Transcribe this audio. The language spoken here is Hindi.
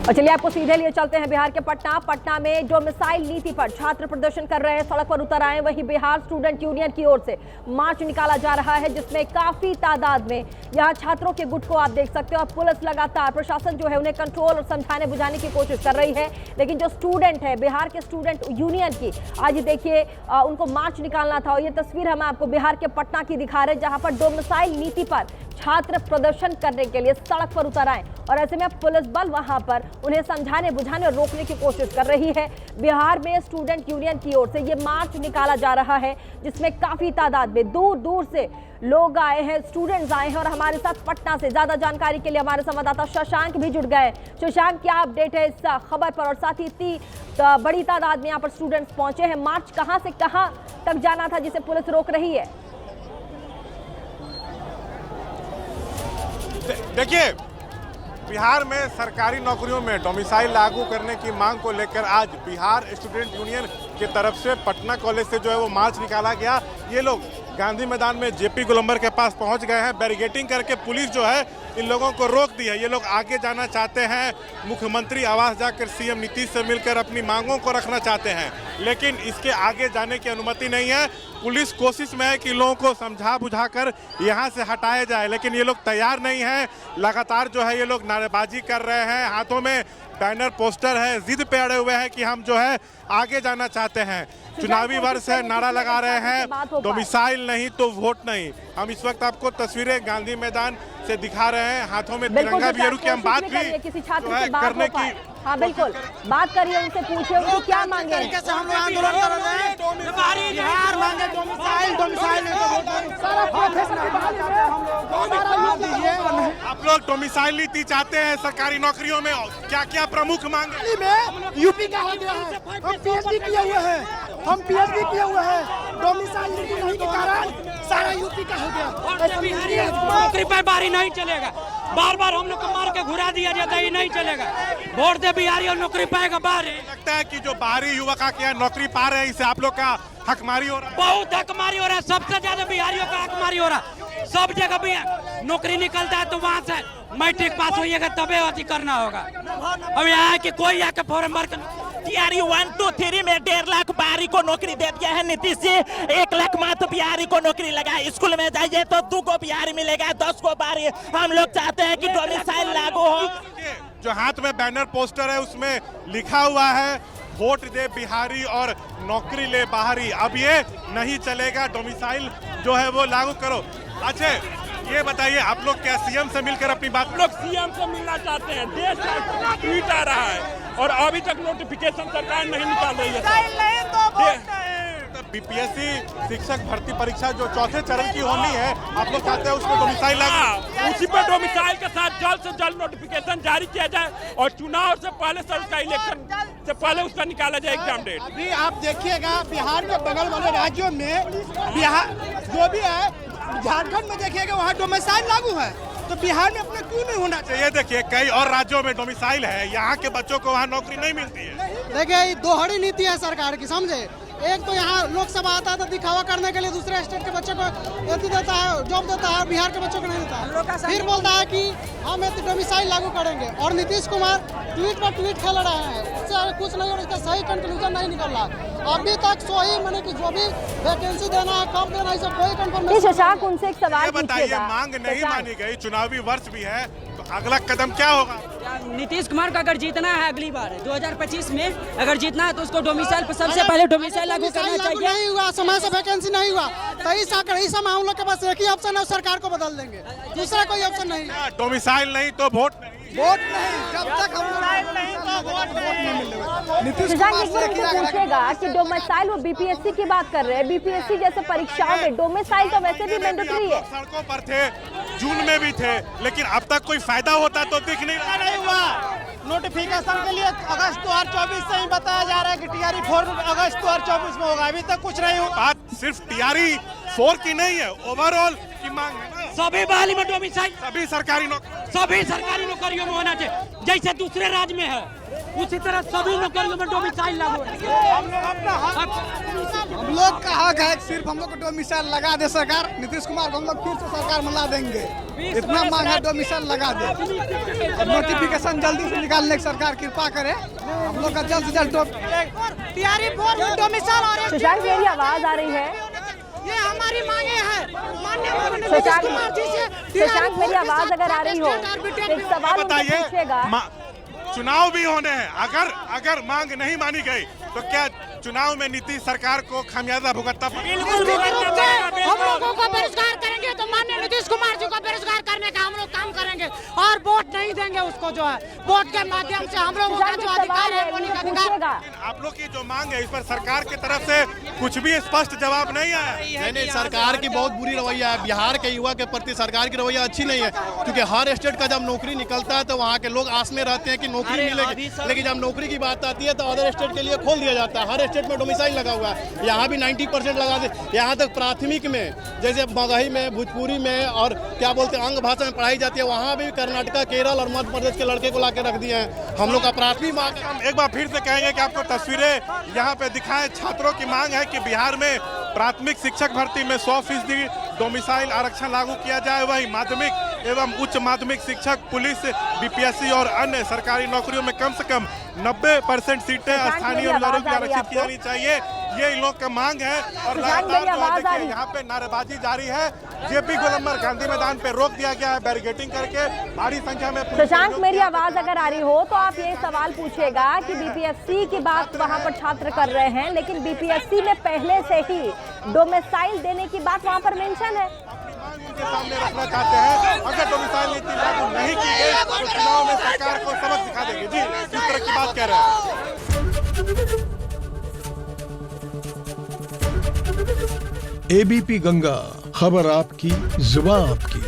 और चलिए आपको सीधे लिए चलते हैं बिहार के पटना में डोमिसाइल नीति पर छात्र प्रदर्शन कर रहे हैं, सड़क पर उतर आए। वहीं बिहार स्टूडेंट यूनियन की ओर से मार्च निकाला जा रहा है, जिसमें काफी तादाद में यहां छात्रों के गुट को आप देख सकते हो। और पुलिस लगातार, प्रशासन जो है उन्हें कंट्रोल और समझाने बुझाने की कोशिश कर रही है, लेकिन जो स्टूडेंट है बिहार के स्टूडेंट यूनियन की, आज देखिए उनको मार्च निकालना था। और ये तस्वीर हम आपको बिहार के पटना की दिखा रहे हैं, जहां पर डोमिसाइल नीति पर छात्र प्रदर्शन करने के लिए सड़क पर उतर आए। और ऐसे में पुलिस बल वहां पर उन्हें समझाने बुझाने और रोकने की कोशिश कर रही है। बिहार में स्टूडेंट यूनियन की ओर से ये मार्च निकाला जा रहा है, जिसमें काफी तादाद में दूर दूर से लोग आए हैं, स्टूडेंट्स आए हैं। और हमारे साथ पटना से ज्यादा जानकारी के लिए हमारे संवाददाता शशांक भी जुड़ गए। शशांक, क्या अपडेट है इस खबर पर? और साथ ही इतनी बड़ी तादाद में यहाँ पर स्टूडेंट्स पहुंचे हैं, मार्च कहाँ से कहाँ तक जाना था जिसे पुलिस रोक रही है? देखिए, बिहार में सरकारी नौकरियों में डोमिसाइल लागू करने की मांग को लेकर आज बिहार स्टूडेंट यूनियन की तरफ से पटना कॉलेज से जो है वो मार्च निकाला गया। ये लोग गांधी मैदान में जेपी गोलंबर के पास पहुंच गए हैं। बैरिकेडिंग करके पुलिस जो है इन लोगों को रोक दी है। ये लोग आगे जाना चाहते हैं, मुख्यमंत्री आवास जाकर सीएम नीतीश से मिलकर अपनी मांगों को रखना चाहते हैं, लेकिन इसके आगे जाने की अनुमति नहीं है। पुलिस कोशिश में है कि लोगों को समझा बुझाकर यहाँ से हटाया जाए, लेकिन ये लोग तैयार नहीं हैं। लगातार जो है ये लोग नारेबाजी कर रहे हैं, हाथों में बैनर पोस्टर है, जिद पे अड़े हुए हैं कि हम जो है आगे जाना चाहते हैं। चुनावी वर्ष है, नारा लगा रहे हैं, डोमिसाइल नहीं तो वोट नहीं। हम इस वक्त आपको तस्वीरें गांधी मैदान से दिखा रहे हैं, हाथों में तिरंगा भी। की हम बात भी किसी छात्र से बात करने की, हाँ बिल्कुल बात करिए, उनसे पूछिए उनको क्या मांगे। हम लोग आंदोलन कर रहे हैं, बिहार मांगे डोमिसाइल आप लोग डोमिसाइल नीति चाहते हैं सरकारी नौकरियों में, क्या क्या प्रमुख मांगे? में यूपी का हो गया है, हम पीएचडी किए हुए हैं, डोमिसाइल नीति नहीं के कारण सारा यूपी का हो गया। नौकरी पर बारी नहीं चलेगा, बार बार हम लोग को मार के घुरा दिया जाता है, ये नहीं चलेगा। वोट दे बिहारी और नौकरी पाएगा बाहरी। लगता है कि जो बाहरी युवक आके नौकरी पा रहे हैं, इससे आप लोग का हकमारी हो रहा है। बहुत हकमारी हो रहा है, सबसे ज्यादा बिहारियों का हकमारी हो रहा है। सब जगह भी नौकरी निकलता है तो वहाँ से मैट्रिक पास होइएगा तबे अति करना होगा। अब यहाँ कि कोई आके फॉर्म भर टीआरई 1, 2, 3 में 1.5 लाख बिहारी को नौकरी दे दिया है नीतीश जी। 1 लाख मात्र बिहारी को नौकरी लगा। स्कूल में जाइए तो 2 को बिहारी मिलेगा, 10 को बाहरी। हम लोग चाहते हैं कि डोमिसाइल लागू हो। जो हाथ में बैनर पोस्टर है उसमें लिखा हुआ है वोट दे बिहारी और नौकरी ले बाहरी। अब ये नहीं चलेगा, डोमिसाइल जो है वो लागू करो। अच्छा ये बताइए, आप लोग क्या सीएम से मिलकर अपनी बात? लोग सीएम से मिलना चाहते हैं। देश का ट्वीट आ रहा है और अभी तक नोटिफिकेशन सरकार नहीं निकाल रही है। बीपीएससी शिक्षक भर्ती परीक्षा जो चौथे चरण की होनी है, आप लोग चाहते हैं उसमें डोमिसाइल लागू? उसी पर डोमिसाइल के साथ जल्द से जल्द नोटिफिकेशन जारी किया जाए और चुनाव से पहले सर उसका इलेक्शन से पहले उसका निकाला जाए एग्जाम डेट। अभी आप देखिएगा बिहार के बगल वाले राज्यों में, बिहार जो भी है, झारखंड में देखिएगा वहाँ डोमिसाइल लागू है, तो बिहार में अपना क्यों नहीं होना चाहिए? ये देखिए कई और राज्यों में डोमिसाइल है, यहाँ के बच्चों को वहाँ नौकरी नहीं मिलती है। देखिए दोहरी नीति है सरकार की, समझे। एक तो यहाँ लोकसभा आता है तो दिखावा करने के लिए दूसरे स्टेट के बच्चों को देता है, जॉब देता है, बिहार के बच्चों को नहीं देता है। फिर बोलता है कि हम डोमिसाइल लागू करेंगे। और नीतीश कुमार ट्वीट पर ट्वीट खेल रहे हैं, उससे कुछ नहीं, और इसका सही कंक्लूजन नहीं निकल रहा अभी तक। सोई मैंने कि जो भी वैकेंसी देना है, कम देना है, सब कोई कंफर्मेशन। शशांक, उनसे एक सवाल बताइए, मांग नहीं मानी गई, चुनावी वर्ष भी है, तो अगला कदम क्या होगा? नीतीश कुमार का अगर जीतना है अगली बार 2025 में अगर जीतना है तो उसको डोमिसाइल पर सबसे पहले डोमिसाइल लागू करना चाहिए। नहीं हुआ, समय से वैकेंसी नहीं हुआ, तो इस समय हम लोग के पास एक ही ऑप्शन है, सरकार को बदल देंगे, दूसरा कोई ऑप्शन नहीं। डोमिसाइल नहीं तो वोट नहीं। वोट नहीं, जब तक हम नहीं तो वोट नहीं मिलेगा। नीतीश पूछेगा कि डोमिसाइल, वो बीपीएससी की बात कर रहे हैं, बीपीएससी जैसे परीक्षाओं में डोमिसाइल तो वैसे भी मैंडेटरी है। सड़कों पर थे, जून में भी थे, लेकिन अब तक कोई फायदा होता तो दिख नहीं हुआ। नोटिफिकेशन के लिए अगस्त 2024 से ही बताया जा रहा है कि टीआरई 4 अगस्त 2024 में होगा, अभी तक कुछ नहीं हुआ। बात सिर्फ टीआरई 4 की नहीं है, ओवरऑल की मांग है ना। सभी बहाली में डोमिसाइल, सभी सरकारी नौकरियों में होना चाहिए, जैसे दूसरे राज्य में है उसी तरह सभी नौकरियों में डोमिसाइल लागू। हम लोग अपना हम लोग का हक है, सिर्फ हम लोग को डोमिसाइल लगा दे सरकार। नीतीश कुमार को हम लोग फिर से सरकार में ला देंगे, इतना मांग है, डोमिसाइल लगा दे। नोटिफिकेशन जल्दी से निकालने की सरकार कृपा करे, हम लोग का जल्द से जल्द डोमिसाइल। और शशांक, मेरी आवाज आ रही है? ये हमारी मांगे हैं माननीय शशांक, मेरी आवाज अगर आ रही हो तो एक सवाल बताइए, पूछेगा। चुनाव भी होने हैं, अगर मांग नहीं मानी गई तो क्या चुनाव में नीतीश सरकार को खामियाजा भुगतना पड़ेगा? हम लोगों को बेरोजगार करेंगे तो माननीय नीतीश कुमार जी को बेरोजगार करने का हम लोग काम करेंगे और वोट नहीं देंगे उसको। जो है वोट के माध्यम से हम लोगों का जो अधिकार है, वोटिंग अधिकार। आप लोग की जो मांग है इस पर सरकार की तरफ से कुछ भी स्पष्ट जवाब नहीं आया। नहीं, सरकार की बहुत बुरी रवैया है। बिहार के युवा के प्रति सरकार की रवैया अच्छी नहीं है, क्योंकि हर स्टेट का जब नौकरी निकलता है तो वहाँ के लोग आस में रहते हैं कि नौकरी मिलेगी, लेकिन जब नौकरी की बात आती है तो अदर स्टेट के लिए खोल दिया जाता है। हर स्टेट में डोमिसाइल लगा हुआ है, यहाँ भी 90% लगा दे। यहाँ तक प्राथमिक में जैसे मगही में, भोजपुरी में और क्या बोलते हैं अंग भाषा में पढ़ाई जाती है, वहाँ भी कर्नाटका, केरल और मध्य प्रदेश के लड़के को ला के रख दिए हैं। हम लोग का प्राथमिक मांग, हम एक बार फिर से कहेंगे कि आपको तस्वीरें यहाँ पे दिखाएं। छात्रों की मांग है कि बिहार में प्राथमिक शिक्षक भर्ती में 100% डोमिसाइल आरक्षण लागू किया जाए, वही माध्यमिक एवं उच्च माध्यमिक शिक्षक, पुलिस, बीपीएससी और अन्य सरकारी नौकरियों में कम से कम 90% सीटें स्थानीय उम्मीदवारों की आरक्षित की जानी चाहिए। ये इन लोग का मांग है और लगातार जो है देखिए यहाँ पे नारेबाजी जारी है। जेपी गोलंबर गांधी मैदान पे रोक दिया गया है बैरिकेडिंग करके, भारी संख्या में। शशांक, मेरी आवाज अगर आ रही हो तो आप ये सवाल पूछेगा कि बीपीएससी की बात वहां पर छात्र कर रहे हैं, लेकिन बीपीएससी में पहले से ही डोमिसाइल देने की बात वहां पर मेंशन है। उनके सामने रखना चाहते हैं, अगर डोमिसाइल नीति लागू नहीं की गई तो चुनाव में सरकार को सबक सिखा देंगे। जी, इस तरह की बात कह रहे हैं। एबीपी गंगा, खबर आपकी, जुबान आपकी।